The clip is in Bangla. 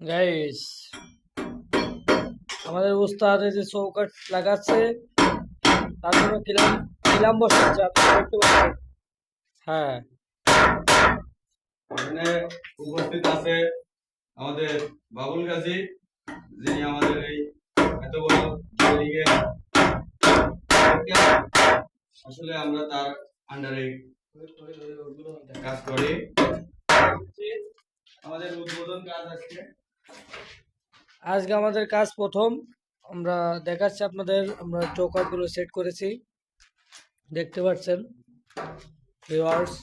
গাইস, আমাদের উস্তাদ এই যে চৌকাঠ লাগাচ্ছে, তারপরে খিলাম বসাচ্ছে, আপনারা দেখতে পাচ্ছেন। হ্যাঁ, এখানে উপস্থিত আছে আমাদের বাবুল গাজী, যিনি আমাদের এই এত বড় বিল্ডিংয়ের আসলে আমরা তার আন্ডারে কাজ করি। আমাদের উদ্বোধন কাজ আজকে আমাদের কাজ প্রথম। আমরা দেখাচ্ছি আপনাদের, আমরা চৌকাঠগুলো সেট করেছি, দেখতে পাচ্ছেন ভিউয়ার্স।